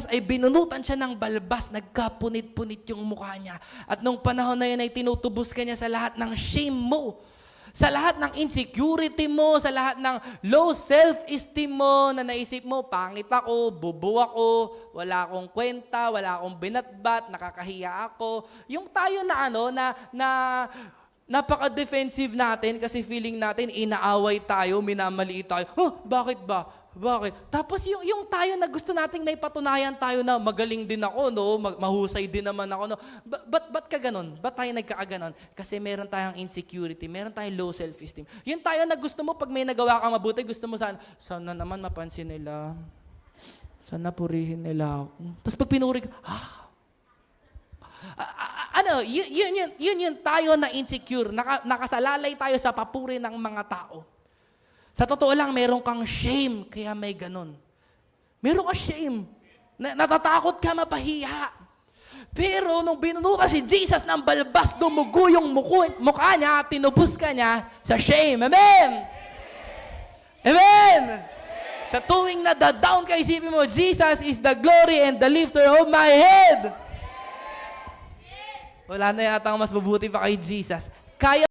ay binunutan siya ng balbas, nagkapunit-punit yung mukha niya. At nung panahon na yun ay tinutubos ka niya sa lahat ng shame mo, sa lahat ng insecurity mo, sa lahat ng low self-esteem mo na naisip mo, pangit ako, bubo ako, wala akong kwenta, wala akong binatbat, nakakahiya ako. Yung tayo na napaka-defensive natin kasi feeling natin inaaway tayo, minamaliit tayo. Bakit ba? Bakit? Tapos yung tayo na gusto nating may patunayan tayo na magaling din ako, no? Mahusay din naman ako, no? Ba't ka ganun? Ba't tayo nagkakaganon? Kasi meron tayong insecurity, meron tayong low self-esteem. Yung tayo na gusto mo, pag may nagawa kang mabuti, gusto mo sana naman mapansin nila. Sana purihin nila ako. Tapos pag pinuri ka, yun tayo na insecure. Nakasalalay tayo sa papuri ng mga tao. Sa totoo lang, meron kang shame, kaya may ganun. Meron kang shame. Natatakot ka mapahiya. Pero nung binunutan si Jesus ng balbas, dumugo yung mukha niya, tinubos ka niya sa shame. Amen! Amen! Sa tuwing nadadown ka, isipin mo, Jesus is the glory and the lifter of my head. Wala na yata mas mabuti pa kay Jesus. Kaya